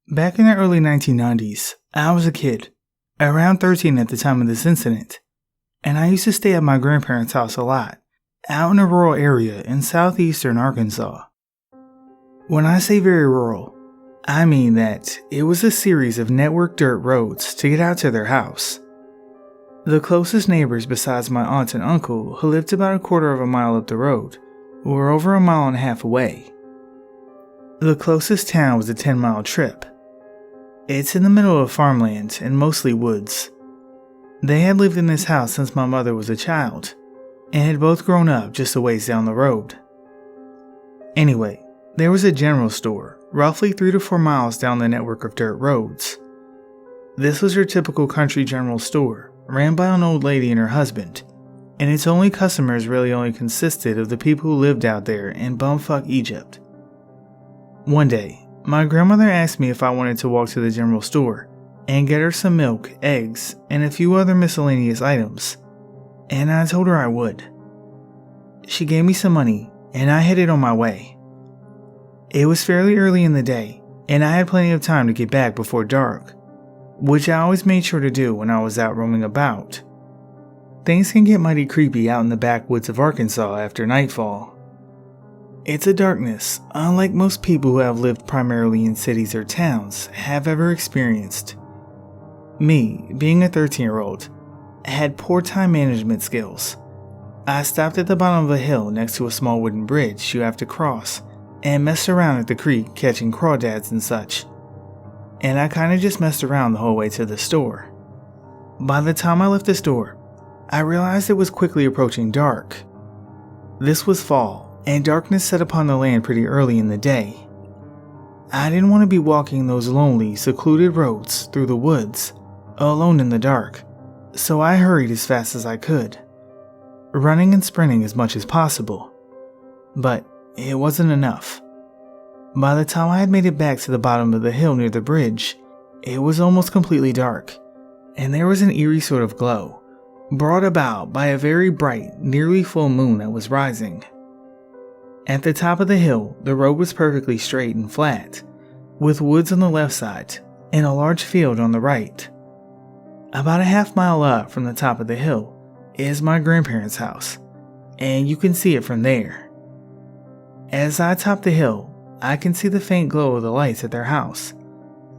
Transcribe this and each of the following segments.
Back in the early 1990s, I was a kid, around 13 at the time of this incident, and I used to stay at my grandparents' house a lot, out in a rural area in southeastern Arkansas. When I say very rural, I mean that it was a series of networked dirt roads to get out to their house. The closest neighbors besides my aunt and uncle, who lived about a quarter of a mile up the road, were over a mile and a half away. The closest town was a 10-mile trip. It's in the middle of farmland and mostly woods. They had lived in this house since my mother was a child, and had both grown up just a ways down the road. Anyway, there was a general store, roughly 3 to 4 miles down the network of dirt roads. This was your typical country general store, ran by an old lady and her husband, and its only customers really only consisted of the people who lived out there in bumfuck Egypt. One day, my grandmother asked me if I wanted to walk to the general store and get her some milk, eggs, and a few other miscellaneous items, and I told her I would. She gave me some money, and I headed on my way. It was fairly early in the day, and I had plenty of time to get back before dark, which I always made sure to do when I was out roaming about. Things can get mighty creepy out in the backwoods of Arkansas after nightfall. It's a darkness unlike most people who have lived primarily in cities or towns have ever experienced. Me, being a 13-year-old, had poor time management skills. I stopped at the bottom of a hill next to a small wooden bridge you have to cross and messed around at the creek catching crawdads and such. And I kinda just messed around the whole way to the store. By the time I left the store, I realized it was quickly approaching dark. This was fall, and darkness set upon the land pretty early in the day. I didn't want to be walking those lonely, secluded roads through the woods, alone in the dark, so I hurried as fast as I could, running and sprinting as much as possible. But it wasn't enough. By the time I had made it back to the bottom of the hill near the bridge, it was almost completely dark, and there was an eerie sort of glow, brought about by a very bright, nearly full moon that was rising. At the top of the hill, the road was perfectly straight and flat, with woods on the left side and a large field on the right. About a half-mile up from the top of the hill is my grandparents' house, and you can see it from there. As I top the hill, I can see the faint glow of the lights at their house,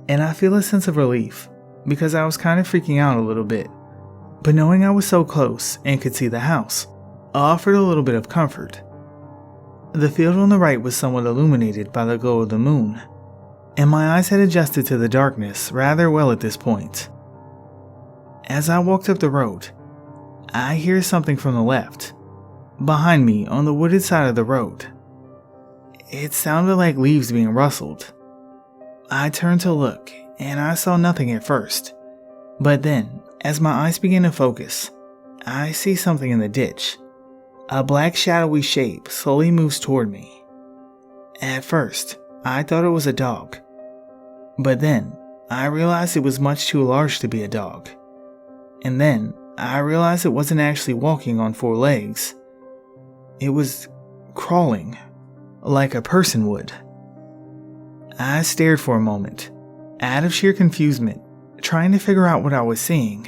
and I feel a sense of relief because I was kind of freaking out a little bit, but knowing I was so close and could see the house offered a little bit of comfort. The field on the right was somewhat illuminated by the glow of the moon, and my eyes had adjusted to the darkness rather well at this point. As I walked up the road, I hear something from the left, behind me on the wooded side of the road. It sounded like leaves being rustled. I turned to look, and I saw nothing at first, but then, as my eyes began to focus, I see something in the ditch. A black shadowy shape slowly moves toward me. At first, I thought it was a dog, but then I realized it was much too large to be a dog. And then I realized it wasn't actually walking on 4 legs. It was crawling, like a person would. I stared for a moment, out of sheer confusement, trying to figure out what I was seeing.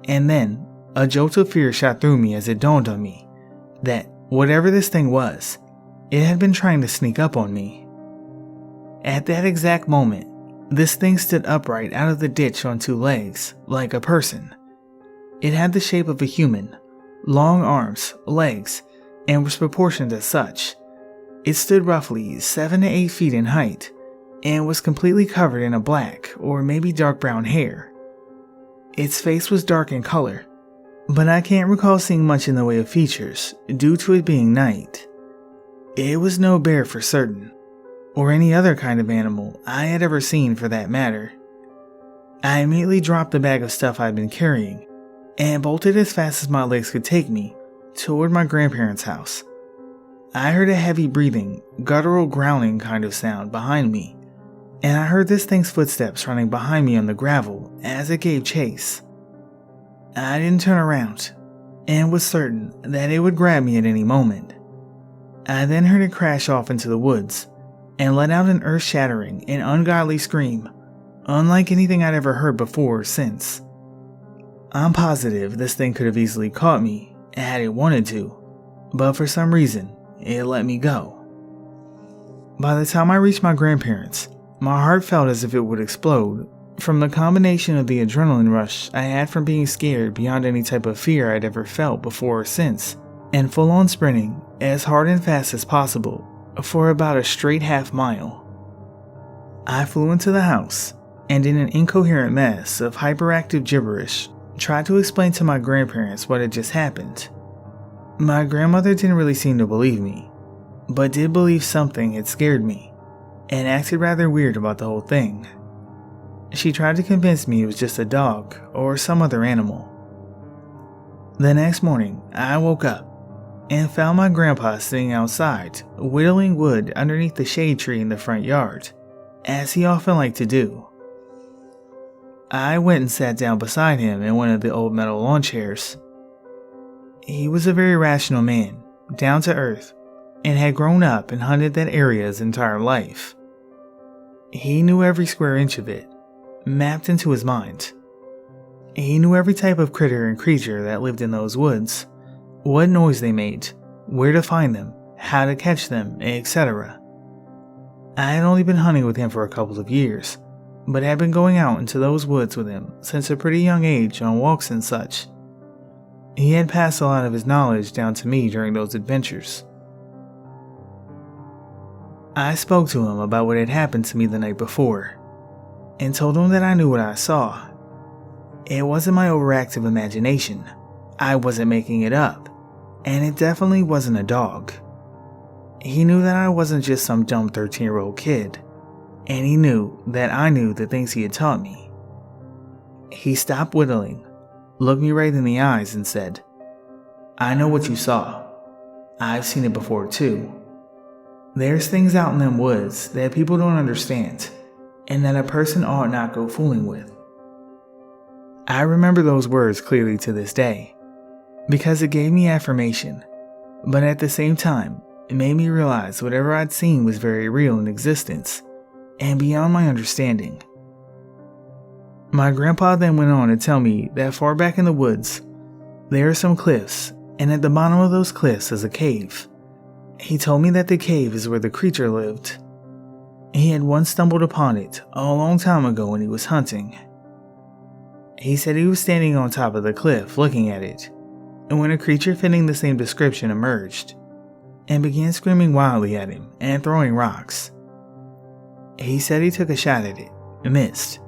And then a jolt of fear shot through me as it dawned on me that whatever this thing was, it had been trying to sneak up on me. At that exact moment, this thing stood upright out of the ditch on 2 legs, like a person. It had the shape of a human, long arms, legs, and was proportioned as such. It stood roughly 7 to 8 feet in height, and was completely covered in a black or maybe dark brown hair. Its face was dark in color, but I can't recall seeing much in the way of features due to it being night. It was no bear for certain, or any other kind of animal I had ever seen for that matter. I immediately dropped the bag of stuff I'd been carrying and bolted as fast as my legs could take me toward my grandparents' house. I heard a heavy breathing, guttural growling kind of sound behind me, and I heard this thing's footsteps running behind me on the gravel as it gave chase. I didn't turn around, and was certain that it would grab me at any moment. I then heard it crash off into the woods, and let out an earth-shattering and ungodly scream, unlike anything I'd ever heard before or since. I'm positive this thing could have easily caught me had it wanted to, but for some reason, it let me go. By the time I reached my grandparents', my heart felt as if it would explode from the combination of the adrenaline rush I had from being scared beyond any type of fear I'd ever felt before or since, and full-on sprinting as hard and fast as possible for about a straight half-mile. I flew into the house, and in an incoherent mess of hyperactive gibberish, tried to explain to my grandparents what had just happened. My grandmother didn't really seem to believe me, but did believe something had scared me, and acted rather weird about the whole thing. She tried to convince me it was just a dog or some other animal. The next morning, I woke up and found my grandpa sitting outside, whittling wood underneath the shade tree in the front yard, as he often liked to do. I went and sat down beside him in one of the old metal lawn chairs. He was a very rational man, down to earth, and had grown up and hunted that area his entire life. He knew every square inch of it, mapped into his mind. He knew every type of critter and creature that lived in those woods, what noise they made, where to find them, how to catch them, etc. I had only been hunting with him for a couple of years, but had been going out into those woods with him since a pretty young age on walks and such. He had passed a lot of his knowledge down to me during those adventures. I spoke to him about what had happened to me the night before, and told him that I knew what I saw. It wasn't my overactive imagination, I wasn't making it up, and it definitely wasn't a dog. He knew that I wasn't just some dumb 13-year-old kid, and he knew that I knew the things he had taught me. He stopped whittling, looked me right in the eyes and said, "I know what you saw. I've seen it before too. There's things out in them woods that people don't understand, and that a person ought not go fooling with." I remember those words clearly to this day, because it gave me affirmation, but at the same time, it made me realize whatever I'd seen was very real in existence, and beyond my understanding. My grandpa then went on to tell me that far back in the woods, there are some cliffs, and at the bottom of those cliffs is a cave. He told me that the cave is where the creature lived. He had once stumbled upon it a long time ago when he was hunting. He said he was standing on top of the cliff looking at it, and when a creature fitting the same description emerged, and began screaming wildly at him and throwing rocks. He said he took a shot at it, missed,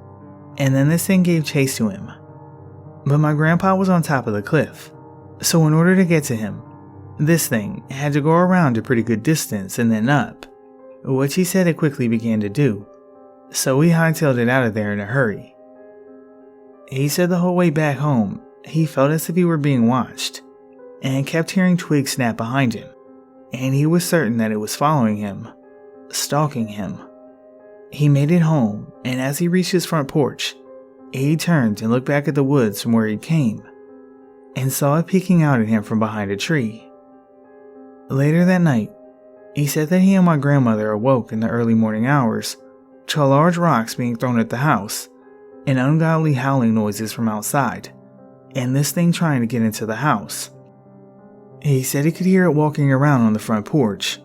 and then this thing gave chase to him. But my grandpa was on top of the cliff, so in order to get to him, this thing had to go around a pretty good distance and then up, which he said it quickly began to do, so he hightailed it out of there in a hurry. He said the whole way back home, he felt as if he were being watched, and kept hearing twigs snap behind him, and he was certain that it was following him, stalking him. He made it home, and as he reached his front porch, he turned and looked back at the woods from where he came, and saw it peeking out at him from behind a tree. Later that night, he said that he and my grandmother awoke in the early morning hours to large rocks being thrown at the house, and ungodly howling noises from outside, and this thing trying to get into the house. He said he could hear it walking around on the front porch,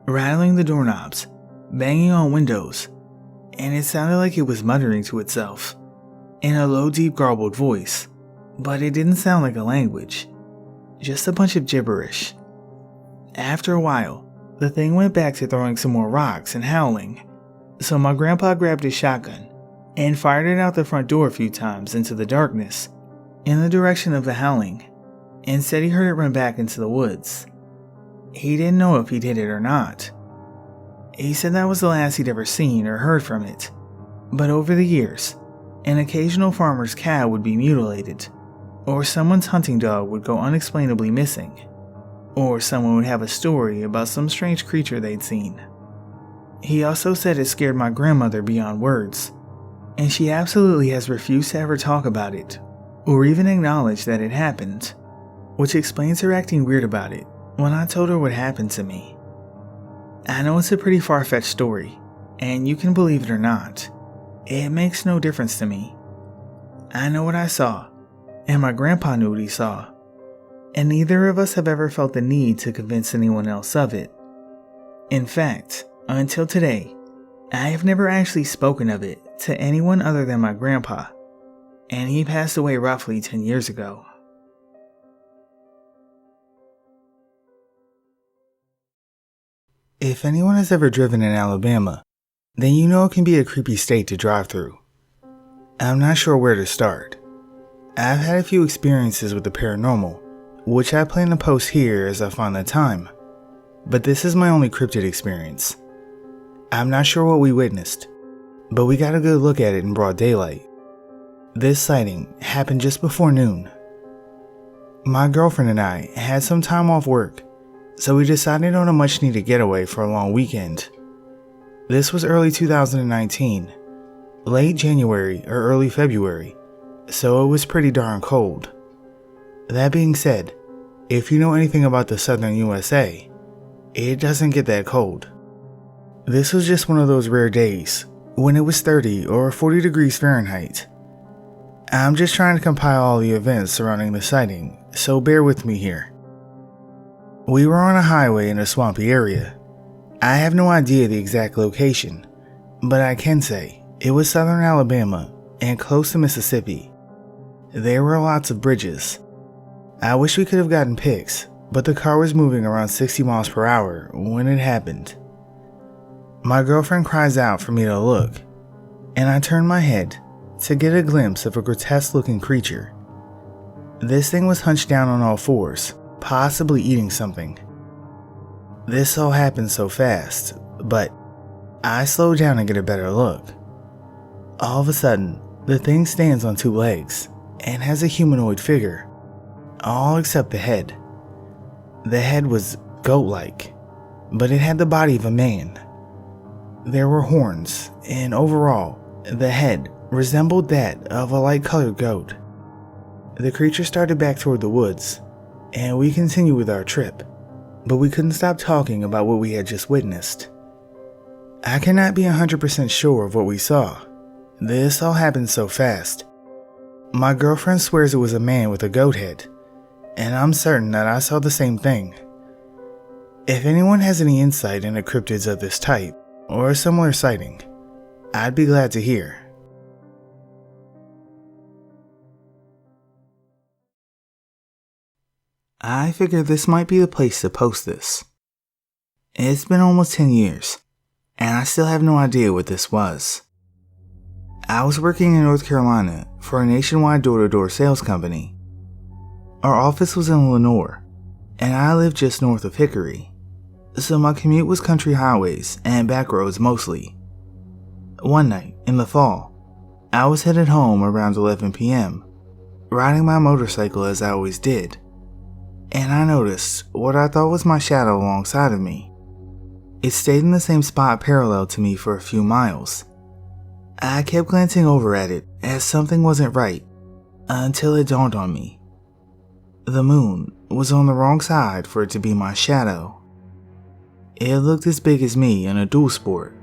rattling the doorknobs, banging on windows, and it sounded like it was muttering to itself, in a low, deep, garbled voice, but it didn't sound like a language, just a bunch of gibberish. After a while, the thing went back to throwing some more rocks and howling, so my grandpa grabbed his shotgun and fired it out the front door a few times into the darkness, in the direction of the howling, and said he heard it run back into the woods. He didn't know if he did it or not. He said that was the last he'd ever seen or heard from it, but over the years, an occasional farmer's cow would be mutilated, or someone's hunting dog would go unexplainably missing, or someone would have a story about some strange creature they'd seen. He also said it scared my grandmother beyond words, and she absolutely has refused to ever talk about it, or even acknowledge that it happened, which explains her acting weird about it when I told her what happened to me. I know it's a pretty far-fetched story, and you can believe it or not. It makes no difference to me. I know what I saw, and my grandpa knew what he saw, and neither of us have ever felt the need to convince anyone else of it. In fact, until today, I have never actually spoken of it to anyone other than my grandpa, and he passed away roughly 10 years ago. If anyone has ever driven in Alabama, then you know it can be a creepy state to drive through. I'm not sure where to start. I've had a few experiences with the paranormal, which I plan to post here as I find the time, but this is my only cryptid experience. I'm not sure what we witnessed, but we got a good look at it in broad daylight. This sighting happened just before noon. My girlfriend and I had some time off work, so we decided on a much needed getaway for a long weekend. This was early 2019, late January or early February, so it was pretty darn cold. That being said, if you know anything about the southern USA, it doesn't get that cold. This was just one of those rare days when it was 30 or 40 degrees Fahrenheit. I'm just trying to compile all the events surrounding the sighting, so bear with me here. We were on a highway in a swampy area. I have no idea the exact location, but I can say it was southern Alabama and close to Mississippi. There were lots of bridges. I wish we could have gotten pics, but the car was moving around 60 miles per hour when it happened. My girlfriend cries out for me to look, and I turn my head to get a glimpse of a grotesque-looking creature. This thing was hunched down on all fours, possibly eating something. This all happened so fast, but I slow down and get a better look. All of a sudden, the thing stands on two legs and has a humanoid figure, all except the head. The head was goat-like, but it had the body of a man. There were horns, and overall, the head resembled that of a light-colored goat. The creature started back toward the woods, and we continued with our trip, but we couldn't stop talking about what we had just witnessed. I cannot be 100% sure of what we saw. This all happened so fast. My girlfriend swears it was a man with a goat head, and I'm certain that I saw the same thing. If anyone has any insight into cryptids of this type, or a similar sighting, I'd be glad to hear. I figured this might be the place to post this. It's been almost 10 years, and I still have no idea what this was. I was working in North Carolina for a nationwide door-to-door sales company. Our office was in Lenore, and I lived just north of Hickory, so my commute was country highways and back roads mostly. One night, in the fall, I was headed home around 11 p.m., riding my motorcycle as I always did, and I noticed what I thought was my shadow alongside of me. It stayed in the same spot parallel to me for a few miles. I kept glancing over at it as something wasn't right, until it dawned on me. The moon was on the wrong side for it to be my shadow. It looked as big as me in a dual sport,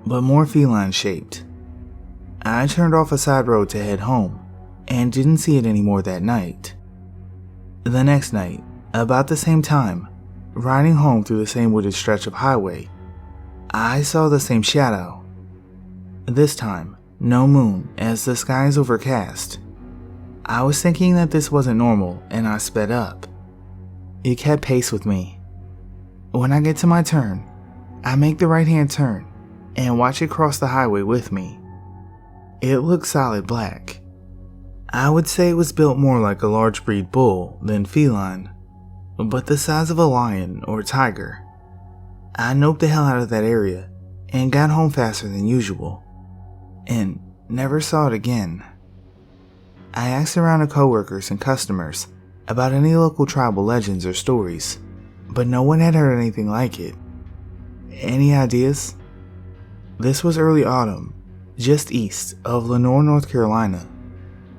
but more feline shaped. I turned off a side road to head home, and didn't see it anymore that night. The next night, about the same time, riding home through the same wooded stretch of highway, I saw the same shadow. This time, no moon as the sky is overcast. I was thinking that this wasn't normal and I sped up. It kept pace with me. When I get to my turn, I make the right-hand turn and watch it cross the highway with me. It looked solid black. I would say it was built more like a large breed bull than feline, but the size of a lion or tiger. I noped the hell out of that area and got home faster than usual, and never saw it again. I asked around to coworkers and customers about any local tribal legends or stories, but no one had heard anything like it. Any ideas? This was early autumn, just east of Lenore, North Carolina,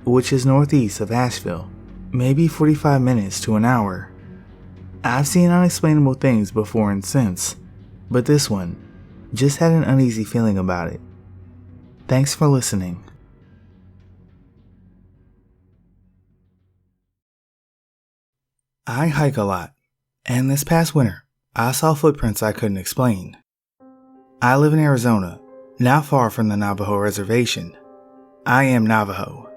which is northeast of Asheville, maybe 45 minutes to an hour. I've seen unexplainable things before and since, but this one just had an uneasy feeling about it. Thanks for listening. I hike a lot, and this past winter, I saw footprints I couldn't explain. I live in Arizona, not far from the Navajo reservation. I am Navajo.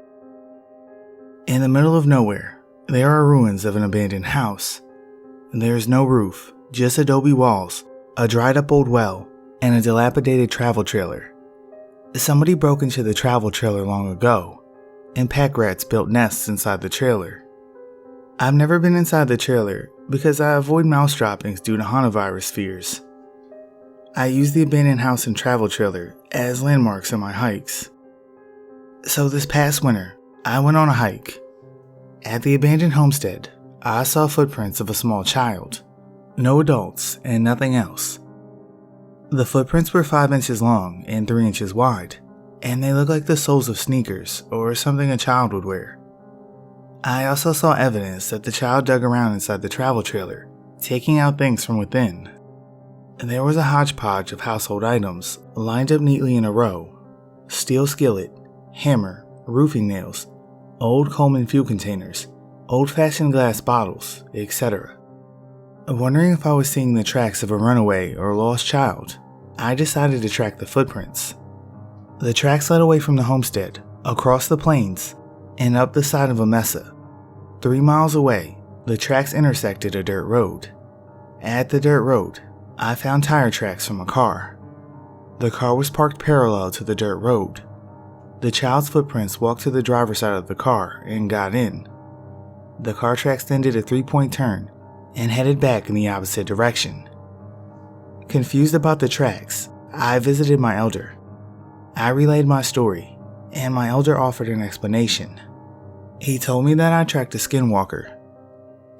In the middle of nowhere, there are ruins of an abandoned house. There's no roof, just adobe walls, a dried up old well, and a dilapidated travel trailer. Somebody broke into the travel trailer long ago, and pack rats built nests inside the trailer. I've never been inside the trailer because I avoid mouse droppings due to hantavirus fears. I use the abandoned house and travel trailer as landmarks on my hikes. So this past winter, I went on a hike. At the abandoned homestead, I saw footprints of a small child. No adults and nothing else. The footprints were 5 inches long and 3 inches wide, and they looked like the soles of sneakers or something a child would wear. I also saw evidence that the child dug around inside the travel trailer, taking out things from within. There was a hodgepodge of household items lined up neatly in a row: steel skillet, hammer, roofing nails, old Coleman fuel containers, old-fashioned glass bottles, etc. Wondering if I was seeing the tracks of a runaway or lost child, I decided to track the footprints. The tracks led away from the homestead, across the plains, and up the side of a mesa. 3 miles away, the tracks intersected a dirt road. At the dirt road, I found tire tracks from a car. The car was parked parallel to the dirt road. The child's footprints walked to the driver's side of the car and got in. The car tracks then did a 3-point turn and headed back in the opposite direction. Confused about the tracks, I visited my elder. I relayed my story, and my elder offered an explanation. He told me that I tracked a skinwalker.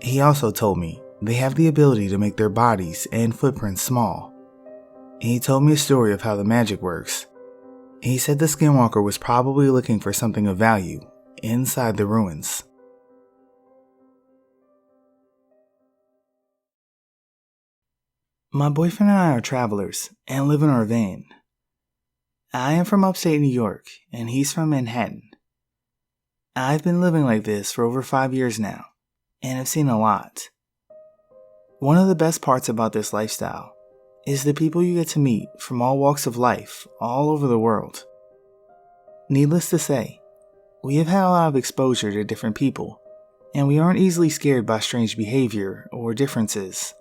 He also told me they have the ability to make their bodies and footprints small. He told me a story of how the magic works. He said the skinwalker was probably looking for something of value inside the ruins. My boyfriend and I are travelers and live in our van. I am from upstate New York and he's from Manhattan. I've been living like this for over 5 years now, and I've seen a lot. One of the best parts about this lifestyle is the people you get to meet from all walks of life all over the world. Needless to say, we have had a lot of exposure to different people, and we aren't easily scared by strange behavior or differences.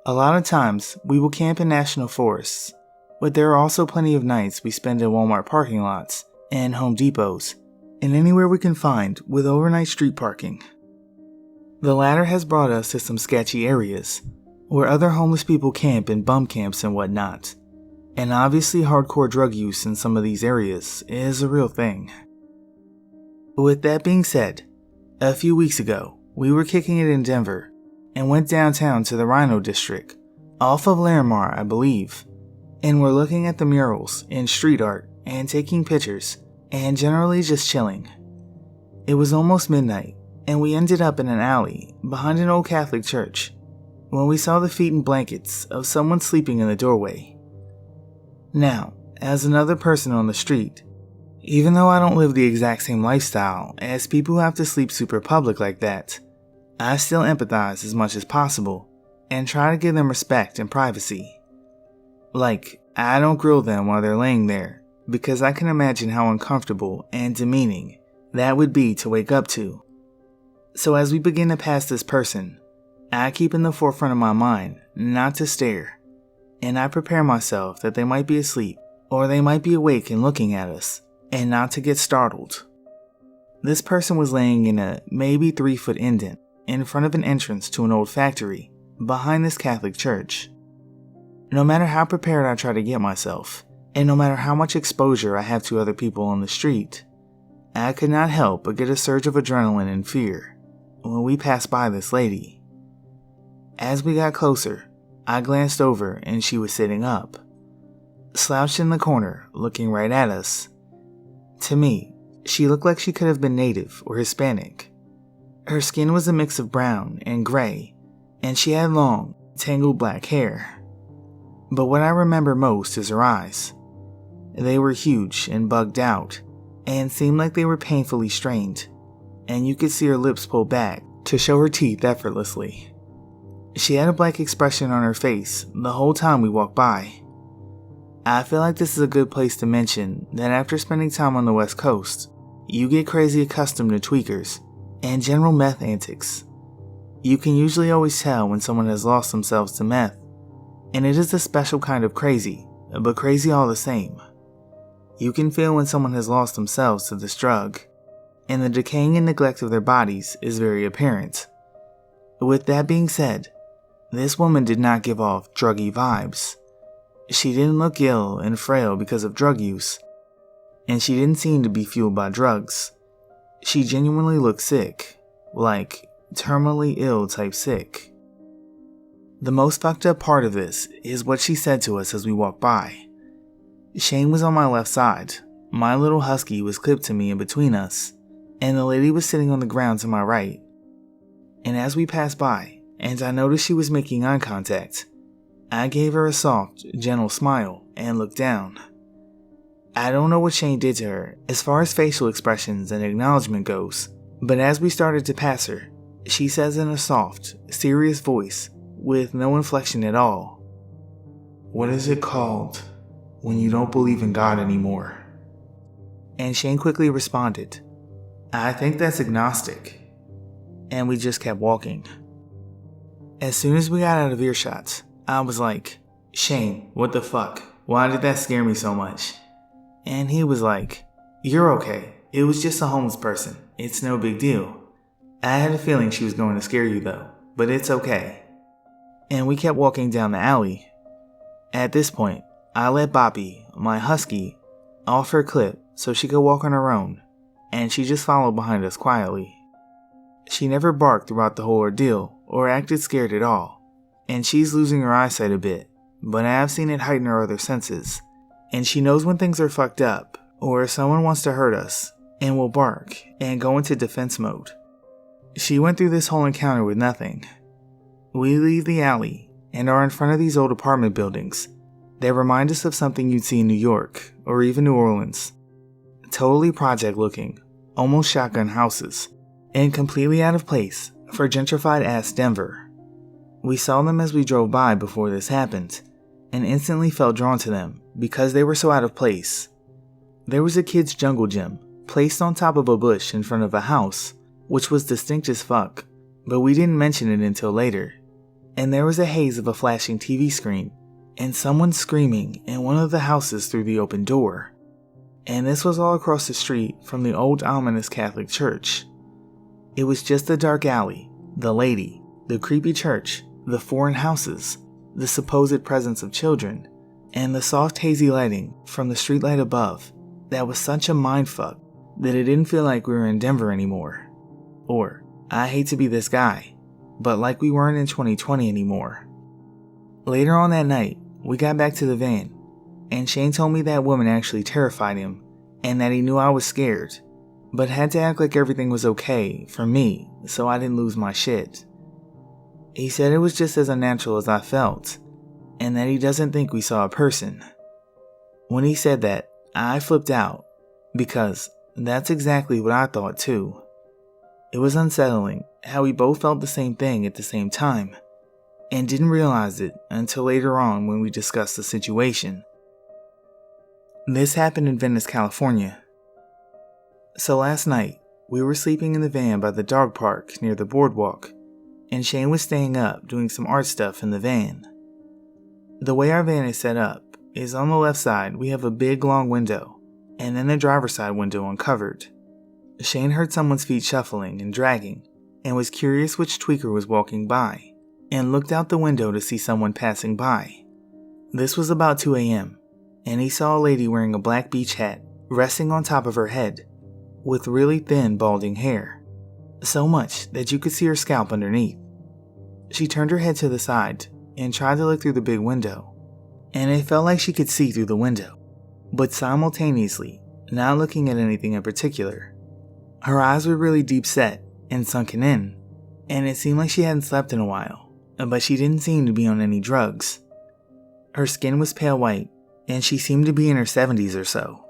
A lot of times, we will camp in national forests, but there are also plenty of nights we spend in Walmart parking lots and Home Depots, and anywhere we can find with overnight street parking. The latter has brought us to some sketchy areas, where other homeless people camp in bum camps and whatnot, and obviously hardcore drug use in some of these areas is a real thing. With that being said, a few weeks ago, we were kicking it in Denver, and went downtown to the Rhino District, off of Larimar, I believe, and we're looking at the murals and street art and taking pictures, and generally just chilling. It was almost midnight, and we ended up in an alley behind an old Catholic church when we saw the feet in blankets of someone sleeping in the doorway. Now, as another person on the street, even though I don't live the exact same lifestyle as people who have to sleep super public like that, I still empathize as much as possible and try to give them respect and privacy. Like, I don't grill them while they're laying there, because I can imagine how uncomfortable and demeaning that would be to wake up to. So as we begin to pass this person, I keep in the forefront of my mind not to stare, and I prepare myself that they might be asleep or they might be awake and looking at us, and not to get startled. This person was laying in a maybe 3-foot indent in front of an entrance to an old factory behind this Catholic church. No matter how prepared I try to get myself, and no matter how much exposure I have to other people on the street, I could not help but get a surge of adrenaline and fear when we passed by this lady. As we got closer, I glanced over and she was sitting up, slouched in the corner, looking right at us. To me, she looked like she could have been Native or Hispanic. Her skin was a mix of brown and gray, and she had long, tangled black hair. But what I remember most is her eyes. They were huge and bugged out, and seemed like they were painfully strained, and you could see her lips pull back to show her teeth effortlessly. She had a blank expression on her face the whole time we walked by. I feel like this is a good place to mention that after spending time on the West Coast, you get crazy accustomed to tweakers and general meth antics. You can usually always tell when someone has lost themselves to meth, and it is a special kind of crazy, but crazy all the same. You can feel when someone has lost themselves to this drug, and the decaying and neglect of their bodies is very apparent. With that being said, this woman did not give off druggy vibes. She didn't look ill and frail because of drug use, and she didn't seem to be fueled by drugs. She genuinely looked sick, like terminally ill type sick. The most fucked up part of this is what she said to us as we walked by. Shane was on my left side, my little husky was clipped to me in between us, and the lady was sitting on the ground to my right. And as we passed by, and I noticed she was making eye contact, I gave her a soft, gentle smile and looked down. I don't know what Shane did to her as far as facial expressions and acknowledgement goes, but as we started to pass her, she says in a soft, serious voice with no inflection at all, "What is it called when you don't believe in God anymore?" And Shane quickly responded, "I think that's agnostic." And we just kept walking. As soon as we got out of earshot, I was like, "Shane, what the fuck? Why did that scare me so much?" And he was like, "You're okay. It was just a homeless person. It's no big deal." I had a feeling she was going to scare you though, but it's okay. And we kept walking down the alley. At this point, I let Boppy, my husky, off her clip so she could walk on her own, and she just followed behind us quietly. She never barked throughout the whole ordeal or acted scared at all, and she's losing her eyesight a bit, but I have seen it heighten her other senses, and she knows when things are fucked up or if someone wants to hurt us and will bark and go into defense mode. She went through this whole encounter with nothing. We leave the alley and are in front of these old apartment buildings that remind us of something you'd see in New York or even New Orleans. Totally project looking, almost shotgun houses, and completely out of place for gentrified ass Denver. We saw them as we drove by before this happened, and instantly felt drawn to them because they were so out of place. There was a kid's jungle gym placed on top of a bush in front of a house, which was distinct as fuck, but we didn't mention it until later. And there was a haze of a flashing TV screen, and someone screaming in one of the houses through the open door. And this was all across the street from the old ominous Catholic church. It was just a dark alley, the lady, the creepy church, the foreign houses, the supposed presence of children, and the soft hazy lighting from the streetlight above that was such a mindfuck that it didn't feel like we were in Denver anymore. Or, I hate to be this guy, but like we weren't in 2020 anymore. Later on that night, we got back to the van, and Shane told me that woman actually terrified him, and that he knew I was scared, but had to act like everything was okay for me so I didn't lose my shit. He said it was just as unnatural as I felt, and that he doesn't think we saw a person. When he said that, I flipped out, because that's exactly what I thought too. It was unsettling how we both felt the same thing at the same time, and didn't realize it until later on when we discussed the situation. This happened in Venice, California. So last night, we were sleeping in the van by the dog park near the boardwalk, and Shane was staying up doing some art stuff in the van. The way our van is set up is on the left side we have a big long window, and then the driver's side window uncovered. Shane heard someone's feet shuffling and dragging, and was curious which tweaker was walking by, and looked out the window to see someone passing by. This was about 2 a.m., and he saw a lady wearing a black beach hat resting on top of her head, with really thin balding hair, so much that you could see her scalp underneath. She turned her head to the side and tried to look through the big window, and it felt like she could see through the window, but simultaneously not looking at anything in particular. Her eyes were really deep set and sunken in, and it seemed like she hadn't slept in a while, but she didn't seem to be on any drugs. Her skin was pale white, and she seemed to be in her 70s or so.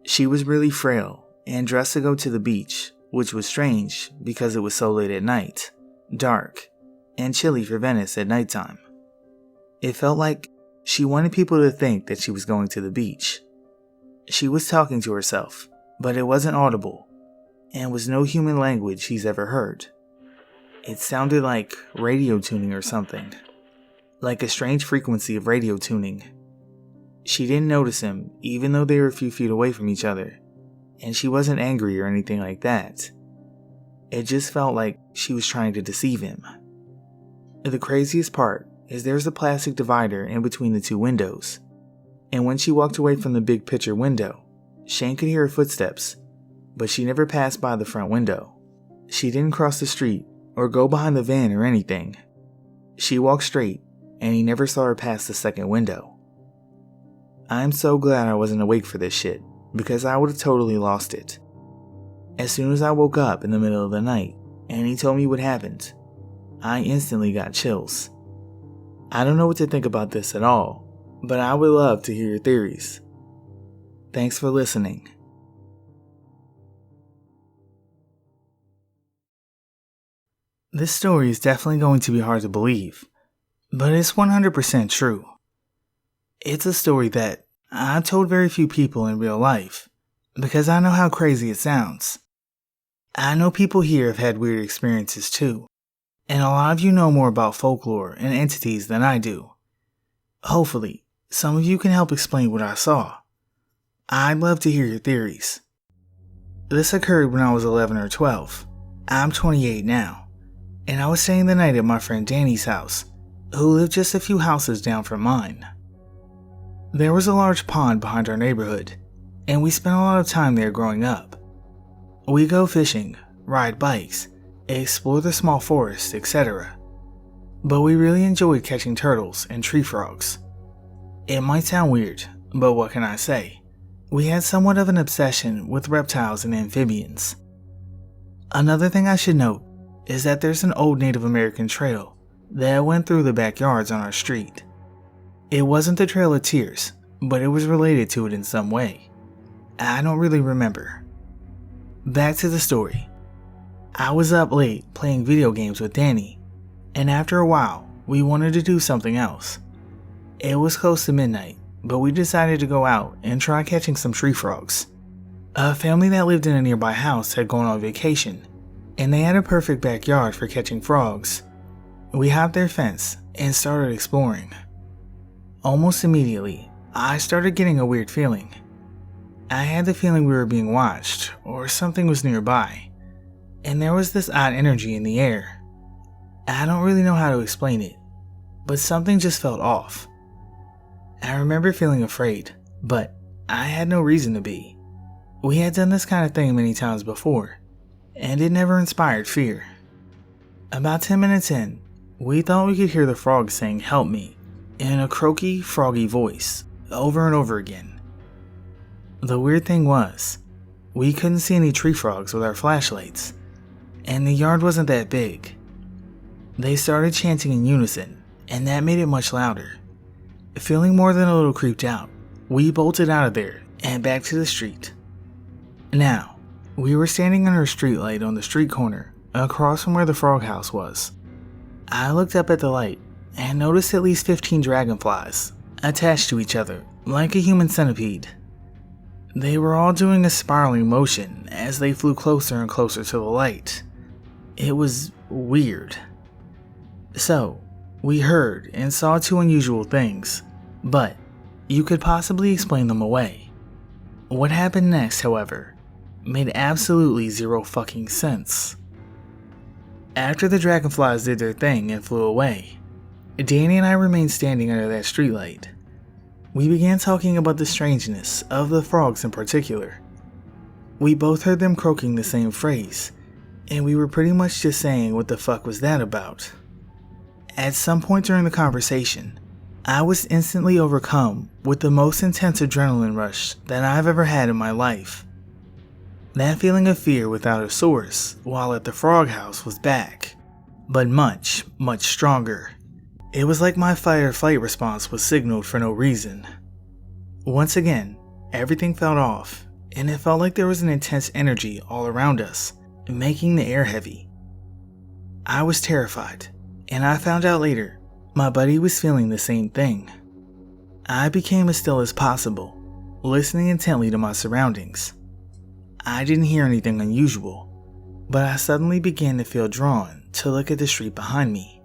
She was really frail and dressed to go to the beach, which was strange because it was so late at night, dark, and chilly for Venice at nighttime. It felt like she wanted people to think that she was going to the beach. She was talking to herself, but it wasn't audible, and was no human language he's ever heard. It sounded like radio tuning or something, like a strange frequency of radio tuning. She didn't notice him, even though they were a few feet away from each other, and she wasn't angry or anything like that. It just felt like she was trying to deceive him. The craziest part is there's a plastic divider in between the two windows, and when she walked away from the big picture window, Shane could hear her footsteps, but she never passed by the front window. She didn't cross the street or go behind the van or anything. She walked straight, and he never saw her pass the second window. I'm so glad I wasn't awake for this shit, because I would have totally lost it. As soon as I woke up in the middle of the night, and he told me what happened, I instantly got chills. I don't know what to think about this at all, but I would love to hear your theories. Thanks for listening. This story is definitely going to be hard to believe, but it's 100% true. It's a story that I've told very few people in real life, because I know how crazy it sounds. I know people here have had weird experiences too, and a lot of you know more about folklore and entities than I do. Hopefully, some of you can help explain what I saw. I'd love to hear your theories. This occurred when I was 11 or 12. I'm 28 now, and I was staying the night at my friend Danny's house, who lived just a few houses down from mine. There was a large pond behind our neighborhood, and we spent a lot of time there growing up. We go fishing, ride bikes, explore the small forest, etc. But we really enjoyed catching turtles and tree frogs. It might sound weird, but what can I say? We had somewhat of an obsession with reptiles and amphibians. Another thing I should note is that there's an old Native American trail that went through the backyards on our street. It wasn't the Trail of Tears, but it was related to it in some way. I don't really remember. Back to the story. I was up late playing video games with Danny, and after a while, we wanted to do something else. It was close to midnight, but we decided to go out and try catching some tree frogs. A family that lived in a nearby house had gone on vacation, and they had a perfect backyard for catching frogs. We hopped their fence and started exploring. Almost immediately, I started getting a weird feeling. I had the feeling we were being watched, or something was nearby, and there was this odd energy in the air. I don't really know how to explain it, but something just felt off. I remember feeling afraid, but I had no reason to be. We had done this kind of thing many times before, and it never inspired fear. About 10 minutes in, we thought we could hear the frog saying "help me" in a croaky, froggy voice, over and over again. The weird thing was, we couldn't see any tree frogs with our flashlights, and the yard wasn't that big. They started chanting in unison, and that made it much louder. Feeling more than a little creeped out, we bolted out of there and back to the street. Now, we were standing under a streetlight on the street corner across from where the frog house was. I looked up at the light and noticed at least 15 dragonflies attached to each other like a human centipede. They were all doing a spiraling motion as they flew closer and closer to the light. It was weird. So, we heard and saw two unusual things, but you could possibly explain them away. What happened next, however, made absolutely zero fucking sense. After the dragonflies did their thing and flew away, Danny and I remained standing under that streetlight. We began talking about the strangeness of the frogs in particular. We both heard them croaking the same phrase, and we were pretty much just saying what the fuck was that about. At some point during the conversation, I was instantly overcome with the most intense adrenaline rush that I've ever had in my life. That feeling of fear without a source while at the frog house was back, but much, much stronger. It was like my fight or flight response was signaled for no reason. Once again, everything felt off, and it felt like there was an intense energy all around us, making the air heavy. I was terrified, and I found out later my buddy was feeling the same thing. I became as still as possible, listening intently to my surroundings. I didn't hear anything unusual, but I suddenly began to feel drawn to look at the street behind me.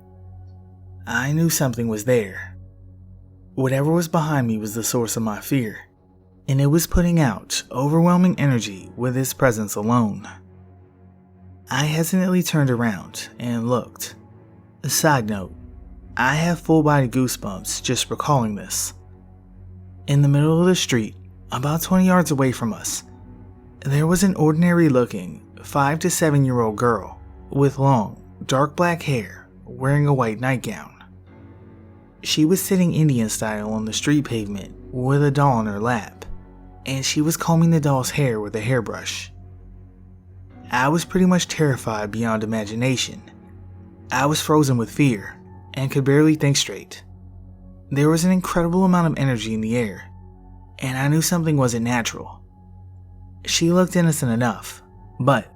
I knew something was there. Whatever was behind me was the source of my fear, and it was putting out overwhelming energy with its presence alone. I hesitantly turned around and looked. A side note, I have full-body goosebumps just recalling this. In the middle of the street, about 20 yards away from us, there was an ordinary-looking 5 to 7-year-old girl with long, dark black hair wearing a white nightgown. She was sitting Indian style on the street pavement with a doll on her lap, and she was combing the doll's hair with a hairbrush. I was pretty much terrified beyond imagination. I was frozen with fear and could barely think straight. There was an incredible amount of energy in the air, and I knew something wasn't natural. She looked innocent enough, but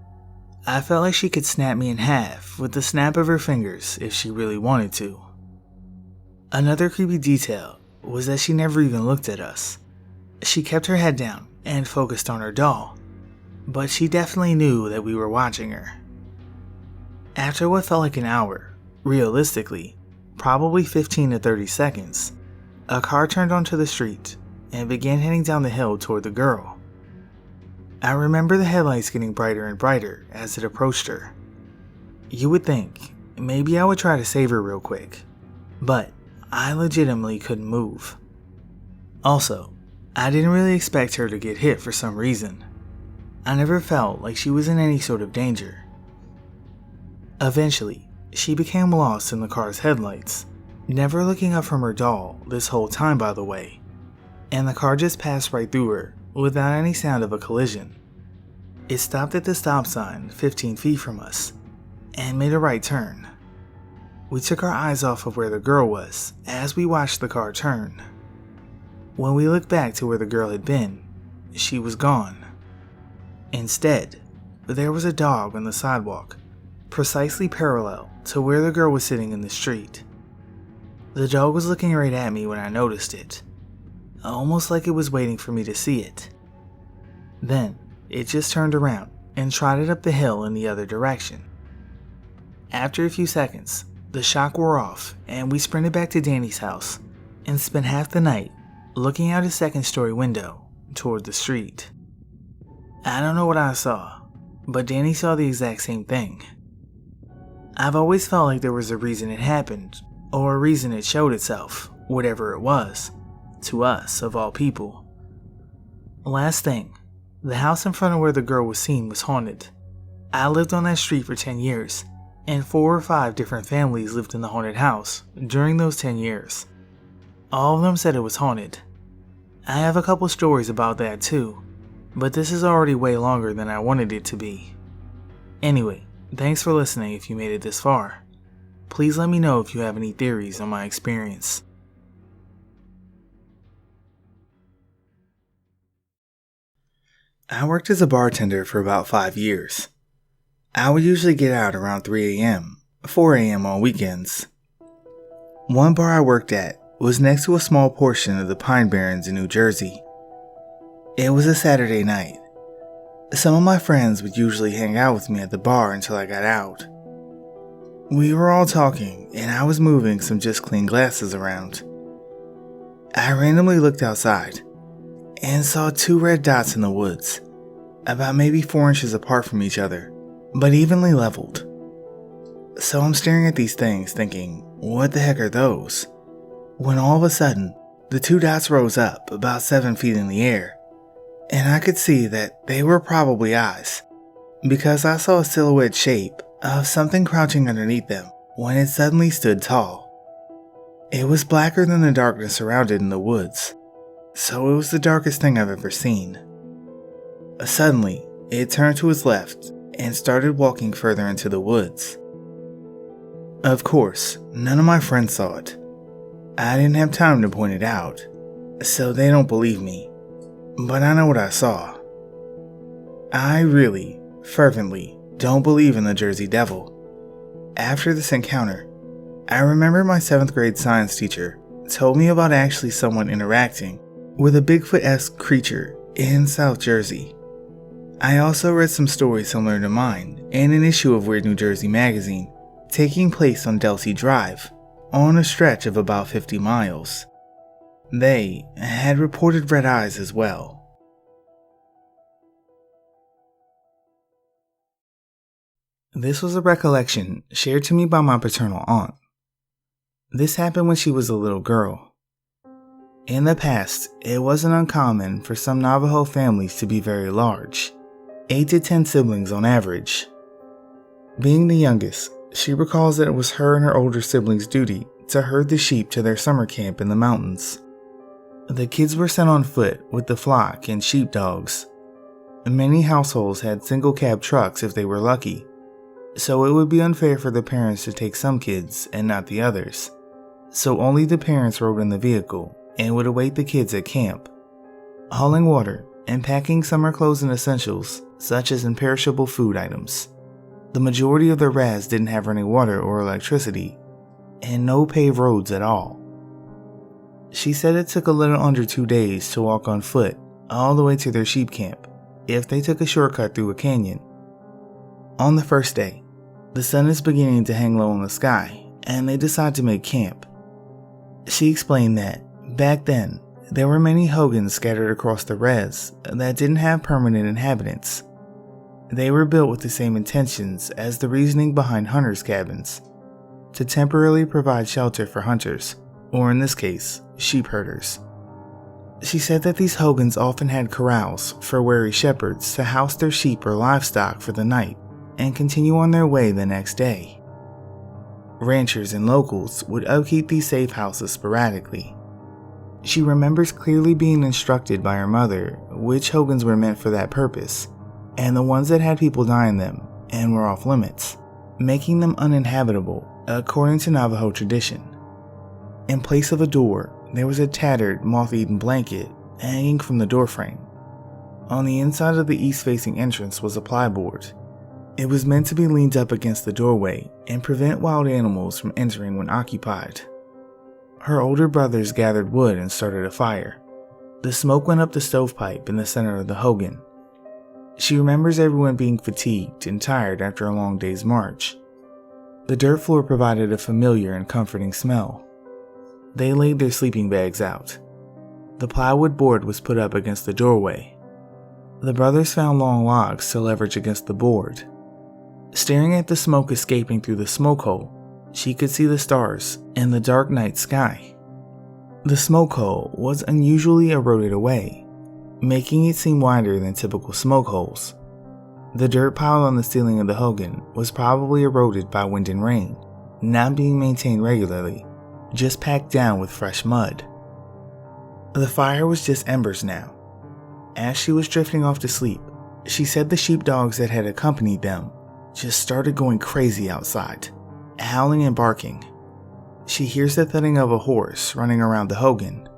I felt like she could snap me in half with the snap of her fingers if she really wanted to. Another creepy detail was that she never even looked at us. She kept her head down and focused on her doll, but she definitely knew that we were watching her. After what felt like an hour, realistically, probably 15 to 30 seconds, a car turned onto the street and began heading down the hill toward the girl. I remember the headlights getting brighter and brighter as it approached her. You would think maybe I would try to save her real quick, but I legitimately couldn't move. Also, I didn't really expect her to get hit for some reason. I never felt like she was in any sort of danger. Eventually, she became lost in the car's headlights, never looking up from her doll this whole time, by the way, and the car just passed right through her without any sound of a collision. It stopped at the stop sign 15 feet from us and made a right turn. We took our eyes off of where the girl was as we watched the car turn. When we looked back to where the girl had been, she was gone. Instead, there was a dog on the sidewalk, precisely parallel to where the girl was sitting in the street. The dog was looking right at me when I noticed it, almost like it was waiting for me to see it. Then, it just turned around and trotted up the hill in the other direction. After a few seconds, the shock wore off and we sprinted back to Danny's house and spent half the night looking out his second-story window toward the street. I don't know what I saw, but Danny saw the exact same thing. I've always felt like there was a reason it happened, or a reason it showed itself, whatever it was, to us of all people. Last thing, the house in front of where the girl was seen was haunted. I lived on that street for 10 years, and 4 or 5 different families lived in the haunted house during those 10 years. All of them said it was haunted. I have a couple stories about that too, but this is already way longer than I wanted it to be. Anyway, thanks for listening if you made it this far. Please let me know if you have any theories on my experience. I worked as a bartender for about 5 years. I would usually get out around 3 a.m., 4 a.m. on weekends. One bar I worked at was next to a small portion of the Pine Barrens in New Jersey. It was a Saturday night. Some of my friends would usually hang out with me at the bar until I got out. We were all talking, and I was moving some just clean glasses around. I randomly looked outside and saw 2 red dots in the woods, about maybe 4 inches apart from each other, but evenly leveled. So I'm staring at these things thinking, what the heck are those? When all of a sudden, the 2 dots rose up about 7 feet in the air, and I could see that they were probably eyes, because I saw a silhouette shape of something crouching underneath them when it suddenly stood tall. It was blacker than the darkness around it in the woods, so it was the darkest thing I've ever seen. Suddenly, it turned to its left and started walking further into the woods. Of course, none of my friends saw it. I didn't have time to point it out, so they don't believe me. But I know what I saw. I really, fervently, don't believe in the Jersey Devil. After this encounter, I remember my 7th grade science teacher told me about actually someone interacting with a Bigfoot-esque creature in South Jersey. I also read some stories similar to mine in an issue of Weird New Jersey magazine, taking place on Delsea Drive, on a stretch of about 50 miles. They had reported red eyes as well. This was a recollection shared to me by my paternal aunt. This happened when she was a little girl. In the past, it wasn't uncommon for some Navajo families to be very large, 8 to 10 siblings on average. Being the youngest, she recalls that it was her and her older siblings' duty to herd the sheep to their summer camp in the mountains. The kids were sent on foot with the flock and sheepdogs. Many households had single cab trucks if they were lucky, so it would be unfair for the parents to take some kids and not the others. So only the parents rode in the vehicle and would await the kids at camp, hauling water and packing summer clothes and essentials such as imperishable food items. The majority of the RAS didn't have running water or electricity, and no paved roads at all. She said it took a little under 2 days to walk on foot all the way to their sheep camp if they took a shortcut through a canyon. On the first day, the sun is beginning to hang low in the sky, and they decide to make camp. She explained that, back then, there were many hogans scattered across the res that didn't have permanent inhabitants. They were built with the same intentions as the reasoning behind hunters' cabins, to temporarily provide shelter for hunters, or in this case, sheep herders. She said that these hogans often had corrals for wary shepherds to house their sheep or livestock for the night and continue on their way the next day. Ranchers and locals would upkeep these safe houses sporadically. She remembers clearly being instructed by her mother which hogans were meant for that purpose, and the ones that had people die in them and were off limits, making them uninhabitable according to Navajo tradition. In place of a door, there was a tattered, moth-eaten blanket hanging from the doorframe. On the inside of the east-facing entrance was a plyboard. It was meant to be leaned up against the doorway and prevent wild animals from entering when occupied. Her older brothers gathered wood and started a fire. The smoke went up the stovepipe in the center of the hogan. She remembers everyone being fatigued and tired after a long day's march. The dirt floor provided a familiar and comforting smell. They laid their sleeping bags out. The plywood board was put up against the doorway. The brothers found long logs to leverage against the board. Staring at the smoke escaping through the smoke hole, she could see the stars in the dark night sky. The smoke hole was unusually eroded away, making it seem wider than typical smoke holes. The dirt pile on the ceiling of the hogan was probably eroded by wind and rain, not being maintained regularly, just packed down with fresh mud. The fire was just embers now. As she was drifting off to sleep, she said the sheepdogs that had accompanied them just started going crazy outside, howling and barking. She hears the thudding of a horse running around the hogan.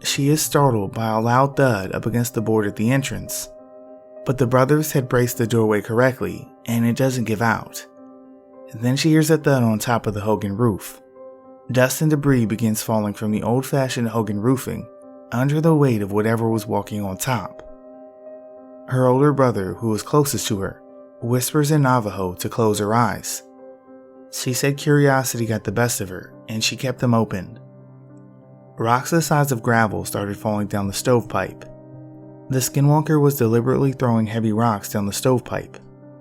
She is startled by a loud thud up against the board at the entrance, but the brothers had braced the doorway correctly and it doesn't give out. Then she hears a thud on top of the hogan roof. Dust and debris begins falling from the old-fashioned hogan roofing under the weight of whatever was walking on top. Her older brother, who was closest to her, whispers in Navajo to close her eyes. She said curiosity got the best of her, and she kept them open. Rocks the size of gravel started falling down the stovepipe. The skinwalker was deliberately throwing heavy rocks down the stovepipe,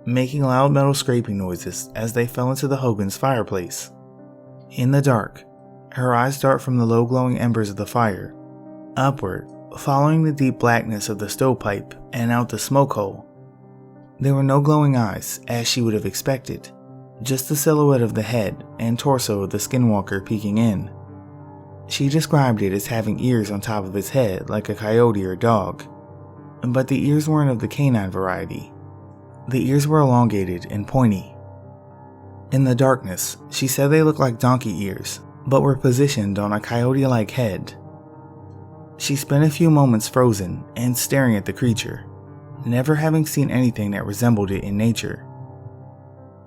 making loud metal scraping noises as they fell into the hogan's fireplace. In the dark, her eyes dart from the low-glowing embers of the fire, upward, following the deep blackness of the stovepipe and out the smoke hole. There were no glowing eyes, as she would have expected, just the silhouette of the head and torso of the skinwalker peeking in. She described it as having ears on top of its head like a coyote or dog, but the ears weren't of the canine variety. The ears were elongated and pointy. In the darkness, she said they looked like donkey ears, but were positioned on a coyote-like head. She spent a few moments frozen and staring at the creature, never having seen anything that resembled it in nature.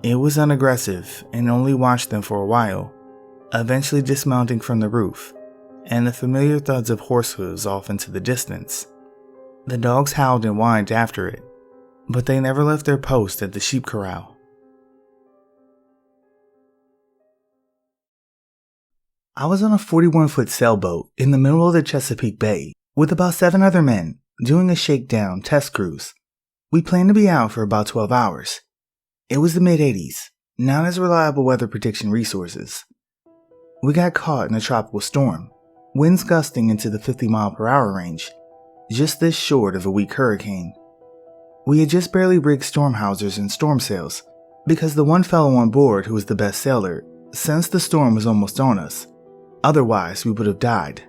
It was unaggressive and only watched them for a while, eventually dismounting from the roof, and the familiar thuds of horse hooves off into the distance. The dogs howled and whined after it, but they never left their post at the sheep corral. I was on a 41-foot sailboat in the middle of the Chesapeake Bay with about 7 other men doing a shakedown test cruise. We planned to be out for about 12 hours. It was the mid-80s, not as reliable weather prediction resources. We got caught in a tropical storm, winds gusting into the 50-mile-per-hour range, just this short of a weak hurricane. We had just barely rigged storm hawsers and storm sails, because the one fellow on board who was the best sailor sensed the storm was almost on us. Otherwise, we would have died.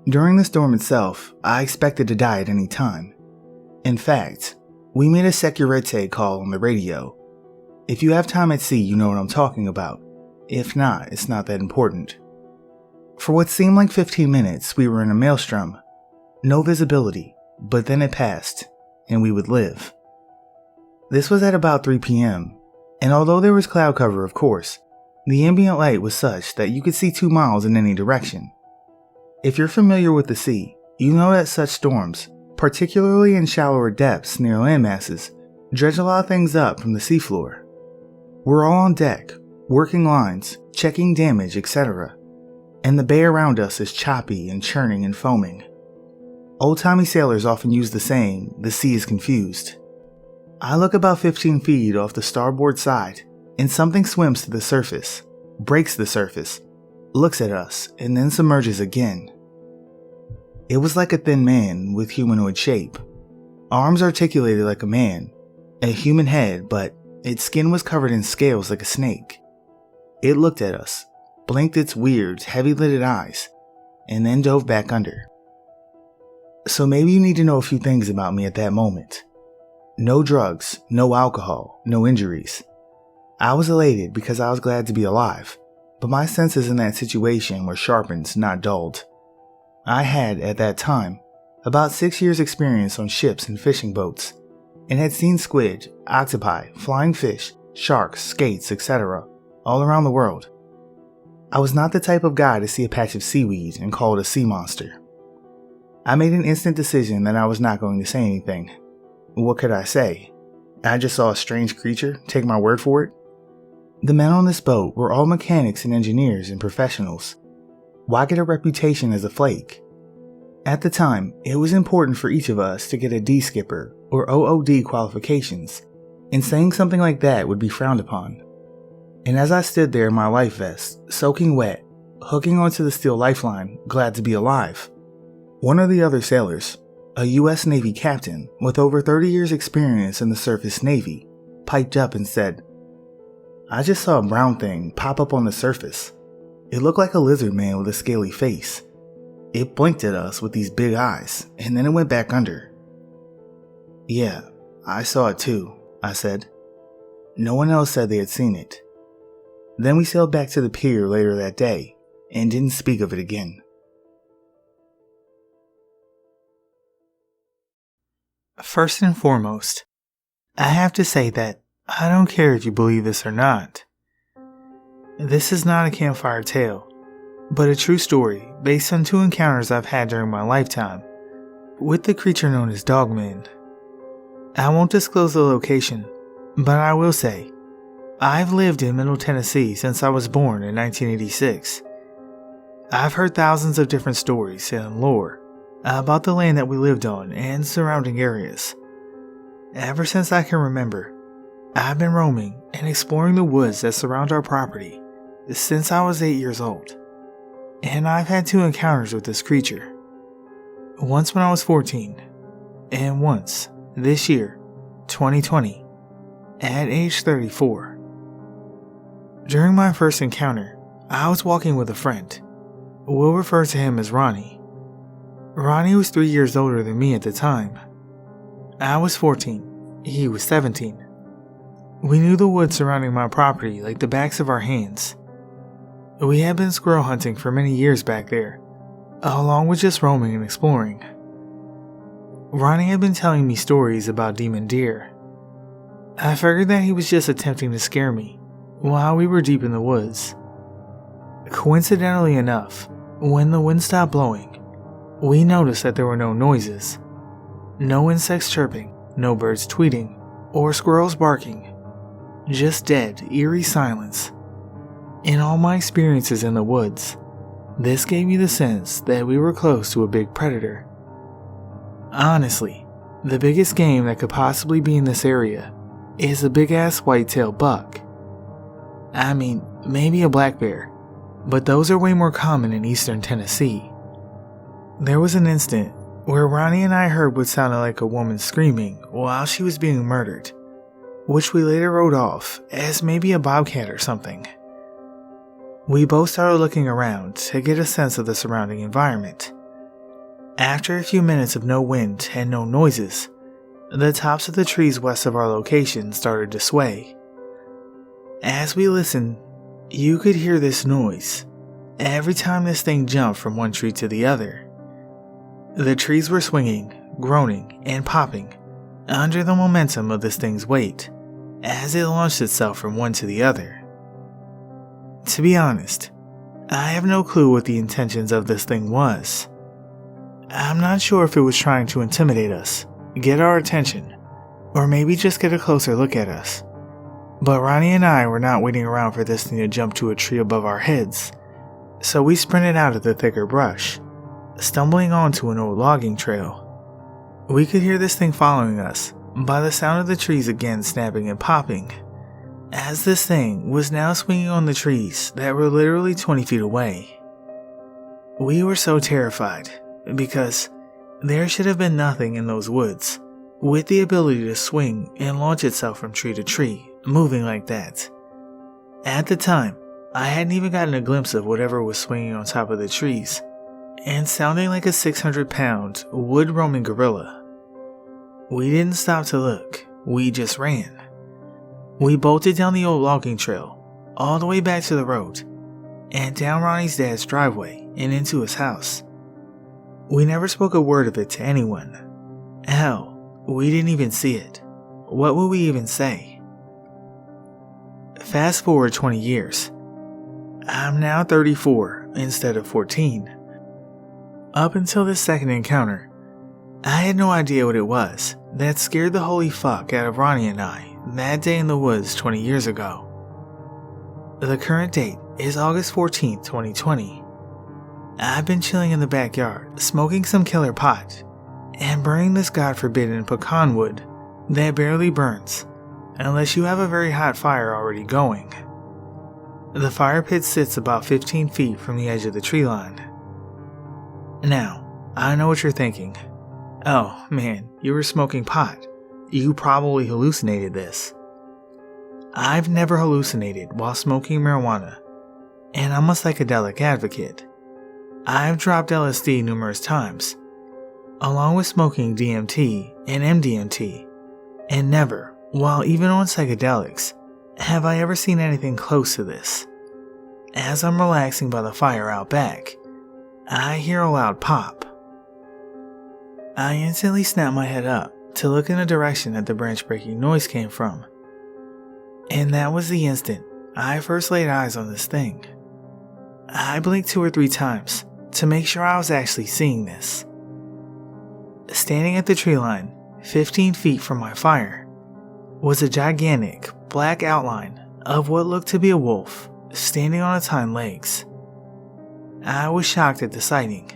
During the storm itself, I expected to die at any time. In fact, we made a securite call on the radio. If you have time at sea, you know what I'm talking about. If not, it's not that important. For what seemed like 15 minutes, we were in a maelstrom. No visibility, but then it passed, and we would live. This was at about 3 p.m., and although there was cloud cover, of course, the ambient light was such that you could see 2 miles in any direction. If you're familiar with the sea, you know that such storms, particularly in shallower depths near landmasses, dredge a lot of things up from the seafloor. We're all on deck, working lines, checking damage, etc. And the bay around us is choppy and churning and foaming. Old-timey sailors often use the saying, "the sea is confused." I look about 15 feet off the starboard side, and something swims to the surface, breaks the surface, looks at us, and then submerges again. It was like a thin man with humanoid shape. Arms articulated like a man, a human head, but its skin was covered in scales like a snake. It looked at us, blinked its weird, heavy-lidded eyes, and then dove back under. So maybe you need to know a few things about me at that moment. No drugs, no alcohol, no injuries. I was elated because I was glad to be alive, but my senses in that situation were sharpened, not dulled. I had, at that time, about 6 years' experience on ships and fishing boats, and had seen squid, octopi, flying fish, sharks, skates, etc., all around the world. I was not the type of guy to see a patch of seaweed and call it a sea monster. I made an instant decision that I was not going to say anything. What could I say? I just saw a strange creature, take my word for it? The men on this boat were all mechanics and engineers and professionals. Why get a reputation as a flake? At the time, it was important for each of us to get a D-skipper or OOD qualifications, and saying something like that would be frowned upon. And as I stood there in my life vest, soaking wet, hooking onto the steel lifeline, glad to be alive, one of the other sailors, a U.S. Navy captain with over 30 years experience in the surface Navy, piped up and said, "I just saw a brown thing pop up on the surface. It looked like a lizard man with a scaly face. It blinked at us with these big eyes, and then it went back under." "Yeah, I saw it too," I said. No one else said they had seen it. Then we sailed back to the pier later that day, and didn't speak of it again. First and foremost, I have to say that I don't care if you believe this or not. This is not a campfire tale, but a true story based on 2 encounters I've had during my lifetime with the creature known as Dogman. I won't disclose the location, but I will say, I've lived in Middle Tennessee since I was born in 1986. I've heard thousands of different stories and lore about the land that we lived on and surrounding areas. Ever since I can remember, I've been roaming and exploring the woods that surround our property since I was 8 years old. And I've had 2 encounters with this creature. Once when I was 14, and once, this year, 2020, at age 34. During my first encounter, I was walking with a friend. We'll refer to him as Ronnie. Ronnie was 3 years older than me at the time. I was 14, he was 17. We knew the woods surrounding my property like the backs of our hands. We had been squirrel hunting for many years back there, along with just roaming and exploring. Ronnie had been telling me stories about demon deer. I figured that he was just attempting to scare me while we were deep in the woods. Coincidentally enough, when the wind stopped blowing, we noticed that there were no noises. No insects chirping, no birds tweeting, or squirrels barking. Just dead, eerie silence. In all my experiences in the woods, this gave me the sense that we were close to a big predator. Honestly, the biggest game that could possibly be in this area is a big-ass white-tailed buck. I mean, maybe a black bear, but those are way more common in eastern Tennessee. There was an instant where Ronnie and I heard what sounded like a woman screaming while she was being murdered, which we later wrote off as maybe a bobcat or something. We both started looking around to get a sense of the surrounding environment. After a few minutes of no wind and no noises, the tops of the trees west of our location started to sway. As we listened, you could hear this noise every time this thing jumped from one tree to the other. The trees were swinging, groaning, and popping under the momentum of this thing's weight as it launched itself from one to the other. To be honest, I have no clue what the intentions of this thing was. I'm not sure if it was trying to intimidate us, get our attention, or maybe just get a closer look at us. But Ronnie and I were not waiting around for this thing to jump to a tree above our heads, so we sprinted out of the thicker brush, stumbling onto an old logging trail. We could hear this thing following us by the sound of the trees again snapping and popping, as this thing was now swinging on the trees that were literally 20 feet away. We were so terrified, because there should have been nothing in those woods with the ability to swing and launch itself from tree to tree, moving like that. At the time, I hadn't even gotten a glimpse of whatever was swinging on top of the trees and sounding like a 600-pound wood-roaming gorilla. We didn't stop to look, we just ran. We bolted down the old logging trail, all the way back to the road, and down Ronnie's dad's driveway and into his house. We never spoke a word of it to anyone. Hell, we didn't even see it. What would we even say? Fast forward 20 years. I'm now 34 instead of 14. Up until this second encounter, I had no idea what it was that scared the holy fuck out of Ronnie and I that day in the woods 20 years ago. The current date is August 14th, 2020. I've been chilling in the backyard, smoking some killer pot, and burning this god-forbidden pecan wood that barely burns, unless you have a very hot fire already going. The fire pit sits about 15 feet from the edge of the tree line. Now, I know what you're thinking. Oh man, you were smoking pot. You probably hallucinated this. I've never hallucinated while smoking marijuana, and I'm a psychedelic advocate. I've dropped LSD numerous times, along with smoking DMT and MDMT, and never, while even on psychedelics, have I ever seen anything close to this. As I'm relaxing by the fire out back, I hear a loud pop. I instantly snap my head up to look in the direction that the branch-breaking noise came from. And that was the instant I first laid eyes on this thing. I blinked 2 or 3 times to make sure I was actually seeing this. Standing at the tree line, 15 feet from my fire, was a gigantic black outline of what looked to be a wolf standing on its hind legs. I was shocked at the sighting,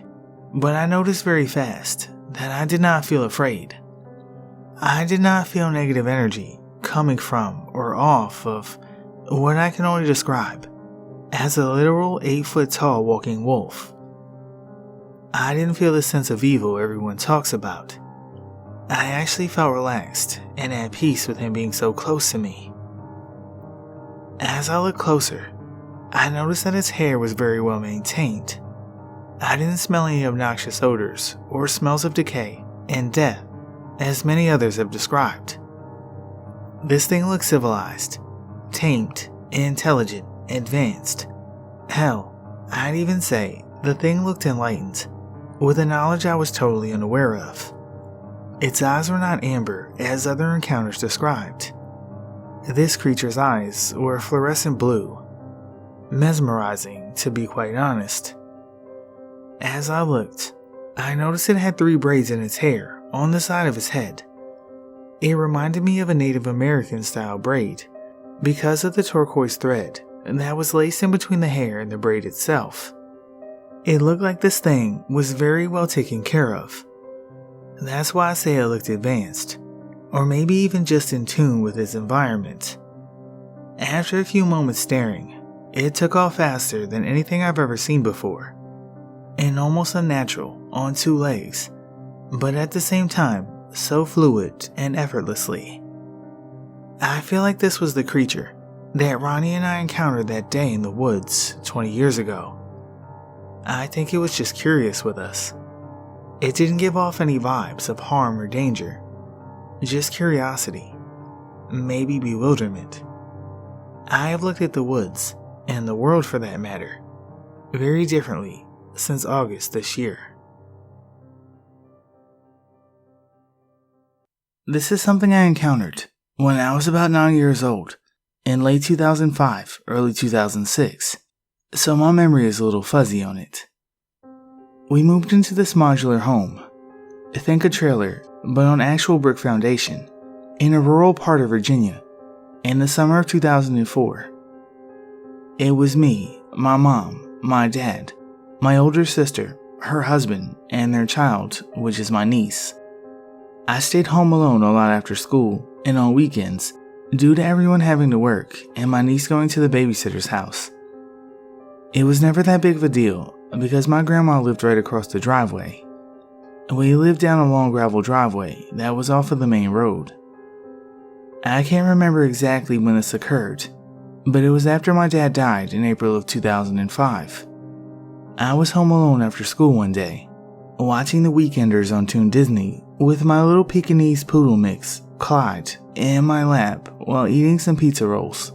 but I noticed very fast that I did not feel afraid. I did not feel negative energy coming from or off of what I can only describe as a literal 8-foot tall walking wolf. I didn't feel the sense of evil everyone talks about. I actually felt relaxed and at peace with him being so close to me. As I looked closer, I noticed that its hair was very well maintained. I didn't smell any obnoxious odors or smells of decay and death, as many others have described. This thing looked civilized, tamed, intelligent, advanced. Hell, I'd even say the thing looked enlightened, with a knowledge I was totally unaware of. Its eyes were not amber as other encounters described. This creature's eyes were fluorescent blue, mesmerizing to be quite honest. As I looked, I noticed it had 3 braids in its hair on the side of its head. It reminded me of a Native American style braid because of the turquoise thread that was laced in between the hair and the braid itself. It looked like this thing was very well taken care of. That's why I say it looked advanced, or maybe even just in tune with its environment. After a few moments staring, it took off faster than anything I've ever seen before, and almost unnatural on 2 legs, but at the same time so fluid and effortlessly. I feel like this was the creature that Ronnie and I encountered that day in the woods 20 years ago. I think it was just curious with us. It didn't give off any vibes of harm or danger, just curiosity, maybe bewilderment. I have looked at the woods, and the world for that matter, very differently since August this year. This is something I encountered when I was about 9 years old, in late 2005, early 2006, so my memory is a little fuzzy on it. We moved into this modular home, think a trailer, but on actual brick foundation, in a rural part of Virginia, in the summer of 2004. It was me, my mom, my dad, my older sister, her husband, and their child, which is my niece. I stayed home alone a lot after school and on weekends due to everyone having to work and my niece going to the babysitter's house. It was never that big of a deal because my grandma lived right across the driveway. We lived down a long gravel driveway that was off of the main road. I can't remember exactly when this occurred, but it was after my dad died in April of 2005. I was home alone after school one day, watching The Weekenders on Toon Disney with my little Pekingese poodle mix, Clyde, in my lap while eating some pizza rolls.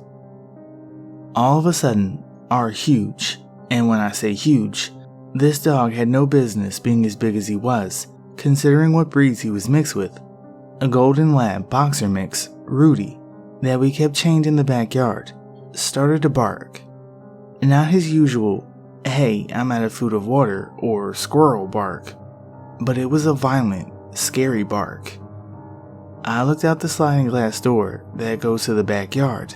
All of a sudden, our huge, and when I say huge, this dog had no business being as big as he was, considering what breeds he was mixed with, a golden lab boxer mix, Rudy, that we kept chained in the backyard, started to bark. Not his usual, hey, I'm out of food of water, or squirrel bark, but it was a violent, scary bark. I looked out the sliding glass door that goes to the backyard